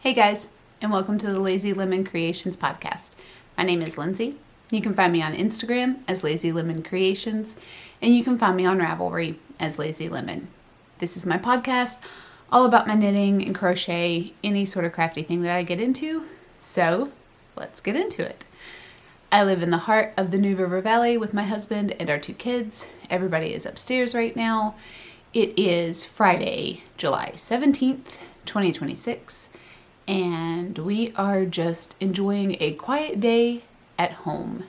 Hey guys, and welcome to the Lazy Lemon Creations podcast. My name is Lindsay. You can find me on Instagram as Lazy Lemon Creations, and you can find me on Ravelry as Lazy Lemon. This is my podcast, all about my knitting and crochet, any sort of crafty thing that I get into. So, let's get into it. I live in the heart of the New River Valley with my husband and our two kids. Everybody is upstairs right now. It is Friday, July 17th, 2026. And we are just enjoying a quiet day at home.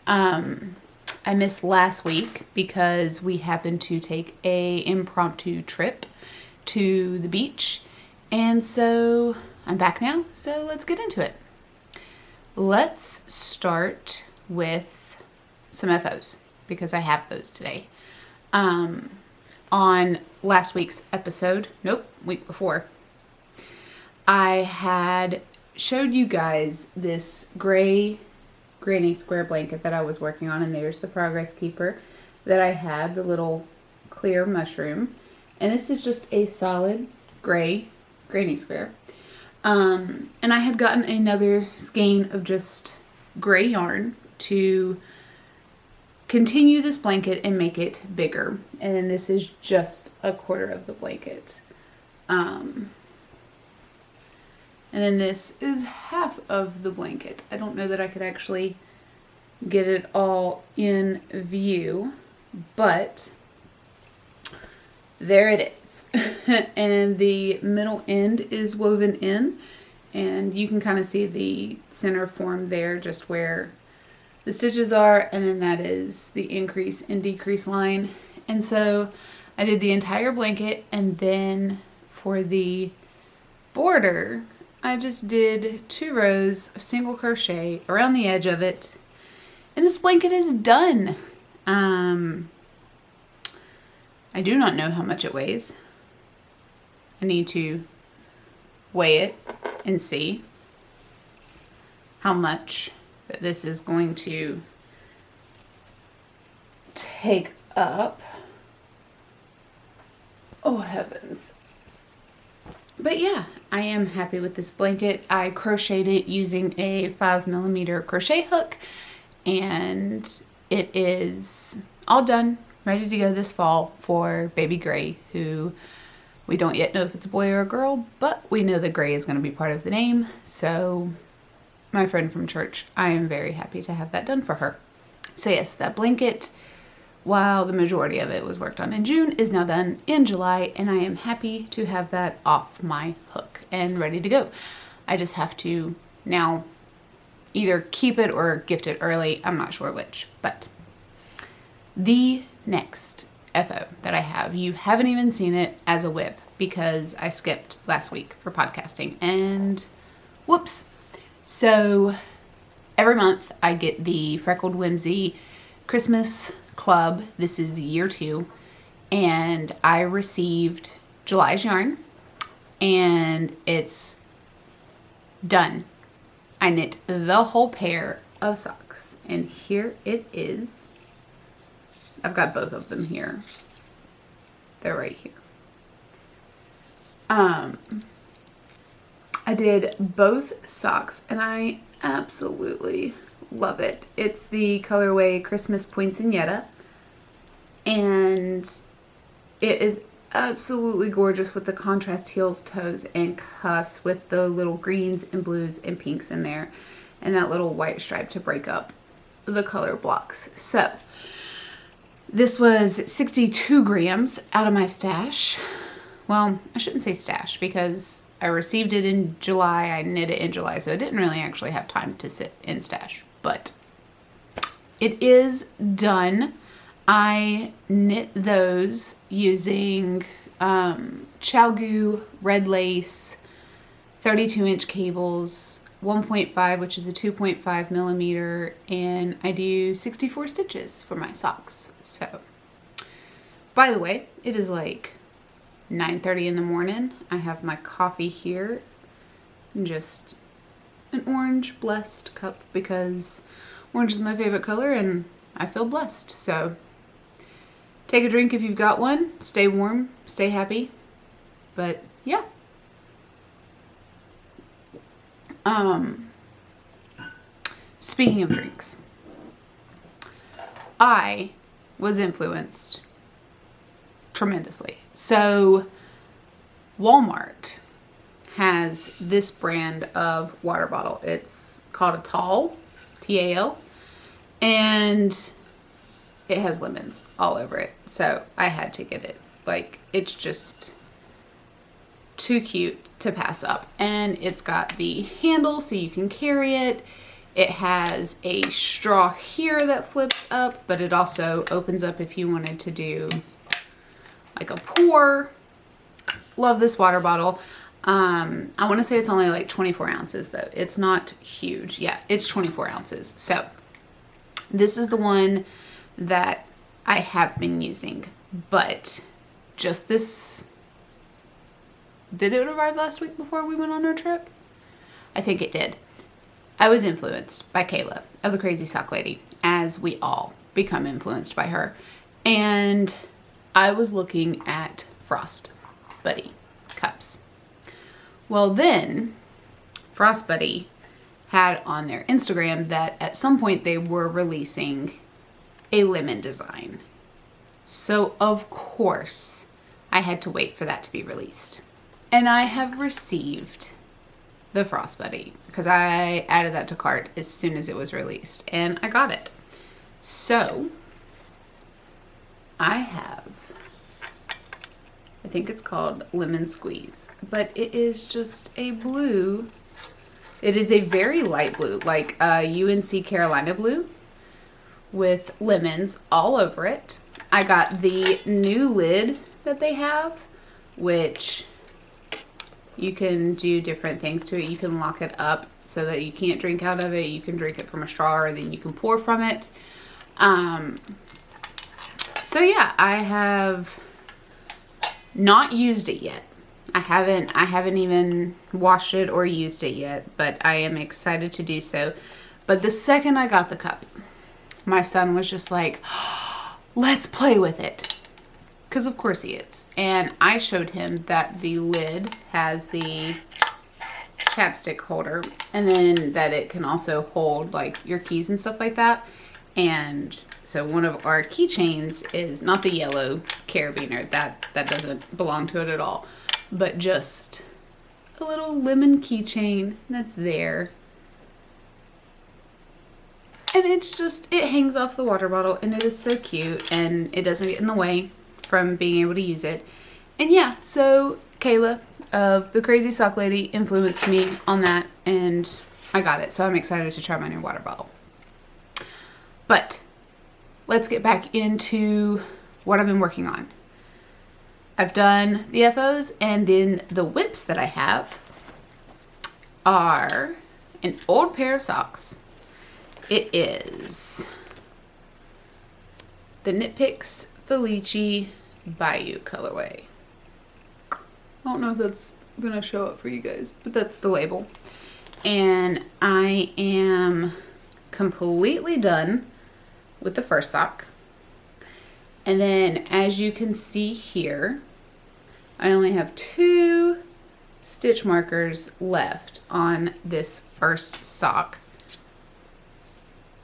I missed last week because we happened to take a impromptu trip to the beach. And so I'm back now, so let's get into it. Let's start with some FOs because I have those today. On last week's episode, week before, I had showed you guys this gray granny square blanket that I was working on, and there's the Progress Keeper that I had, the little clear mushroom, and this is just a solid gray granny square. And I had gotten another skein of just gray yarn to continue this blanket and make it bigger, and this is just a quarter of the blanket. And then this is half of the blanket. I don't know that I could actually get it all in view, but there it is. And the middle end is woven in, and you can kind of see the center form there, just where the stitches are, and then that is the increase and decrease line. And so I did the entire blanket, and then for the border, I just did 2 rows of single crochet around the edge of it, and this blanket is done. I do not know how much it weighs. I need to weigh it and see how much that this is going to take up. Oh heavens. But yeah, I am happy with this blanket. I crocheted it using a 5mm crochet hook, and it is all done, ready to go this fall for baby Gray, who we don't yet know if it's a boy or a girl, but we know that Gray is going to be part of the name. So my friend from church, I am very happy to have that done for her. So yes, that blanket, while the majority of it was worked on in June, is now done in July, and I am happy to have that off my hook and ready to go. I just have to now either keep it or gift it early. I'm not sure which, but the next FO that I have, you haven't even seen it as a whip because I skipped last week for podcasting, and whoops. So every month I get the Freckled Whimsy Christmas Club. This is year 2, and I received July's yarn, and it's done. I knit the whole pair of socks, and here it is. I've got both of them here. They're right here. I did both socks, and I absolutely love it. It's the colorway Christmas Poinsettia, and it is absolutely gorgeous with the contrast heels, toes, and cuffs with the little greens and blues and pinks in there, and that little white stripe to break up the color blocks. So this was 62 grams out of my stash. Well, I shouldn't say stash because I received it in July. I knit it in July, so I didn't really actually have time to sit in stash, but it is done. I knit those using ChiaoGoo red lace, 32-inch cables, 1.5, which is a 2.5mm, and I do 64 stitches for my socks. So, by the way, it is like 9:30 in the morning. I have my coffee here, just an orange blessed cup because orange is my favorite color and I feel blessed. So take a drink if you've got one. Stay warm, stay happy. But yeah, Speaking of drinks, I was influenced tremendously. So Walmart has this brand of water bottle. It's called a Tal, Tal, and it has lemons all over it. So I had to get it. Like, it's just too cute to pass up. And it's got the handle so you can carry it. It has a straw here that flips up, but it also opens up if you wanted to do like a pour. Love this water bottle. I want to say it's only like 24 ounces though. It's not huge. Yeah, it's 24 ounces. So this is the one that I have been using, but just this, did it arrive last week before we went on our trip? I think it did. I was influenced by Kayla of the Crazy Sock Lady, as we all become influenced by her. And I was looking at Frost Buddy cups. Well, then Frost Buddy had on their Instagram that at some point they were releasing a lemon design. So of course I had to wait for that to be released. And I have received the Frost Buddy because I added that to cart as soon as it was released and I got it. So I have, I think it's called Lemon Squeeze, but it is just a blue. It is a very light blue, like UNC Carolina blue with lemons all over it. I got the new lid that they have, which you can do different things to it. You can lock it up so that you can't drink out of it. You can drink it from a straw, or then you can pour from it. So yeah, I have not used it yet. I haven't even washed it or used it yet, but I am excited to do so. But the second I got the cup, my son was just like, oh, let's play with it. Because of course he is. And I showed him that the lid has the chapstick holder, and then that it can also hold like your keys and stuff like that. And so one of our keychains is not the yellow carabiner, that doesn't belong to it at all, but just a little lemon keychain that's there. And it's just, it hangs off the water bottle and it is so cute and it doesn't get in the way from being able to use it. And yeah, so Kayla of the Crazy Sock Lady influenced me on that and I got it. So I'm excited to try my new water bottle. But let's get back into what I've been working on. I've done the FOs, and then the whips that I have are an old pair of socks. It is the Knit Picks Felici Bayou colorway. I don't know if that's gonna show up for you guys, but that's the label. And I am completely done with the first sock. And then as you can see here, I only have 2 stitch markers left on this first sock.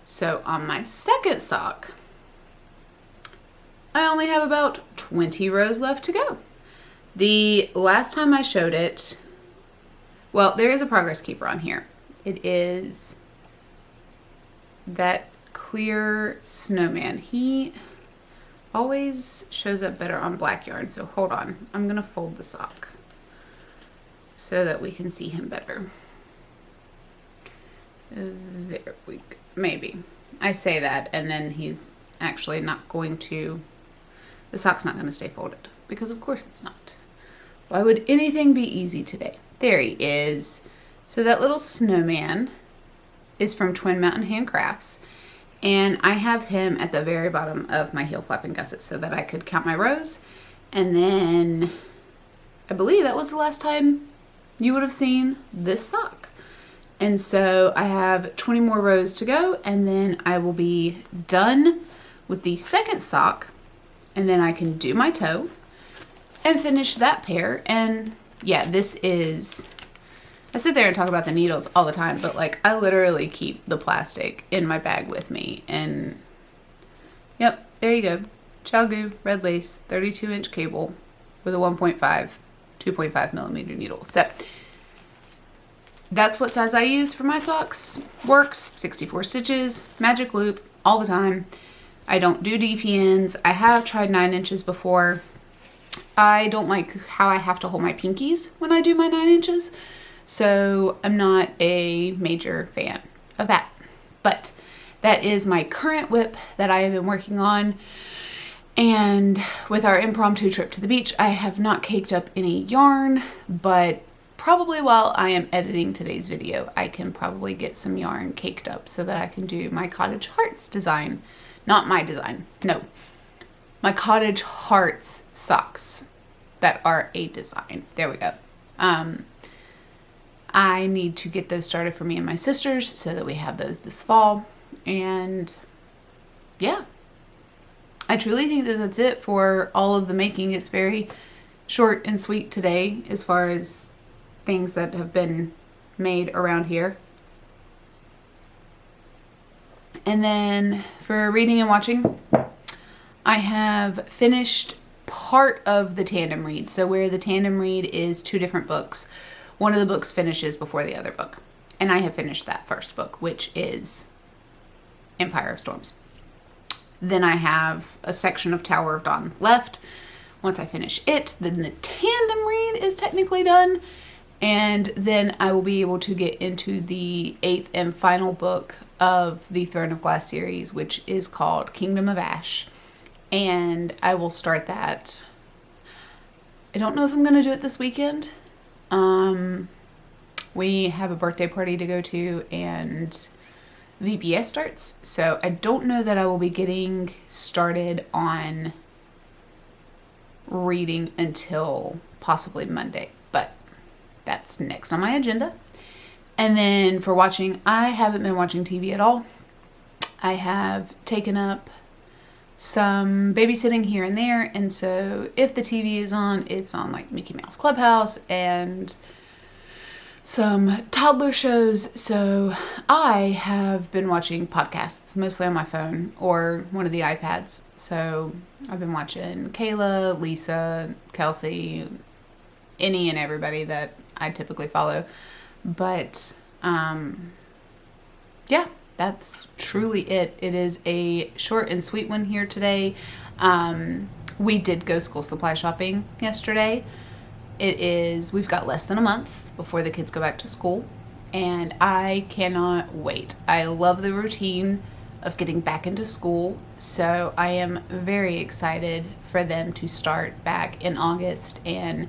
So on my second sock, I only have about 20 rows left to go. The last time I showed it, well, there is a progress keeper on here. It is that clear snowman. He always shows up better on black yarn, so hold on. I'm gonna fold the sock so that we can see him better. There we go. Maybe. I say that and then he's actually not going to, the sock's not going to stay folded, because of course it's not. Why would anything be easy today? There he is. So that little snowman is from Twin Mountain Handcrafts, and I have him at the very bottom of my heel flap and gusset so that I could count my rows. And then I believe that was the last time you would have seen this sock. And so I have 20 more rows to go, and then I will be done with the second sock, and then I can do my toe and finish that pair. And yeah, this is I sit there and talk about the needles all the time, but like I literally keep the plastic in my bag with me. And yep, there you go. ChiaoGoo red lace 32-inch cable with a 2.5 millimeter needle. So that's what size I use for my socks. Works, 64 stitches, magic loop all the time. I don't do DPNs. I have tried 9 inches before. I don't like how I have to hold my pinkies when I do my 9 inches. So I'm not a major fan of that. But that is my current whip that I have been working on. And with our impromptu trip to the beach, I have not caked up any yarn, but probably while I am editing today's video, I can probably get some yarn caked up so that I can do my cottage hearts design. Not my design, no. My cottage hearts socks that are a design. There we go. I need to get those started for me and my sisters so that we have those this fall. And yeah, I truly think that that's it for all of the making. It's very short and sweet today as far as things that have been made around here. And then for reading and watching, I have finished part of the tandem read. So where the tandem read is 2 different books, one of the books finishes before the other book. And I have finished that first book, which is Empire of Storms. Then I have a section of Tower of Dawn left. Once I finish it, then the tandem read is technically done. And then I will be able to get into the 8th and final book of the Throne of Glass series, which is called Kingdom of Ash. And I will start that. I don't know if I'm going to do it this weekend. We have a birthday party to go to and VBS starts. So I don't know that I will be getting started on reading until possibly Monday. But that's next on my agenda. And then for watching, I haven't been watching TV at all. I have taken up some babysitting here and there, and so if the TV is on, it's on like Mickey Mouse Clubhouse and some toddler shows. So I have been watching podcasts, mostly on my phone or one of the iPads. So I've been watching Kayla, Lisa, Kelsey, any and everybody that I typically follow. But yeah, that's truly it. It is a short and sweet one here today. We did go school supply shopping yesterday. We've got less than a month before the kids go back to school, and I cannot wait. I love the routine of getting back into school, so I am very excited for them to start back in August. And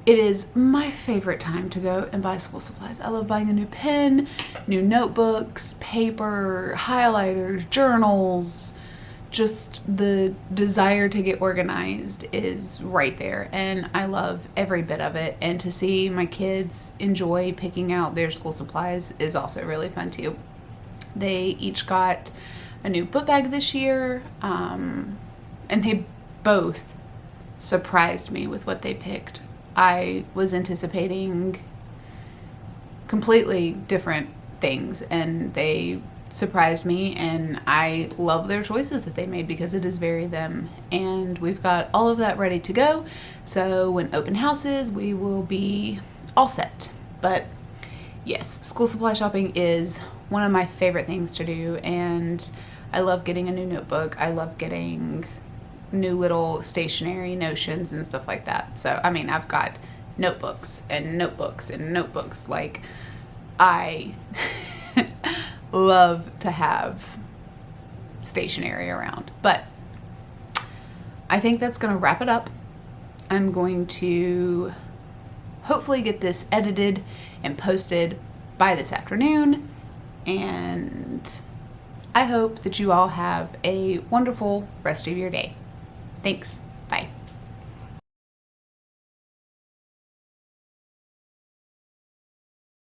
it is my favorite time to go and buy school supplies. I love buying a new pen, new notebooks, paper, highlighters, journals. Just the desire to get organized is right there, and I love every bit of it. And to see my kids enjoy picking out their school supplies is also really fun too. They each got a new book bag this year, and they both surprised me with what they picked. I was anticipating completely different things, and they surprised me, and I love their choices that they made because it is very them. And we've got all of that ready to go, so when open house is, we will be all set. But yes, school supply shopping is one of my favorite things to do, and I love getting a new notebook. I love getting new little stationery notions and stuff like that. So I mean, I've got notebooks and notebooks and notebooks. Like, I love to have stationery around. But I think that's gonna wrap it up. I'm going to hopefully get this edited and posted by this afternoon, and I hope that you all have a wonderful rest of your day. Thanks.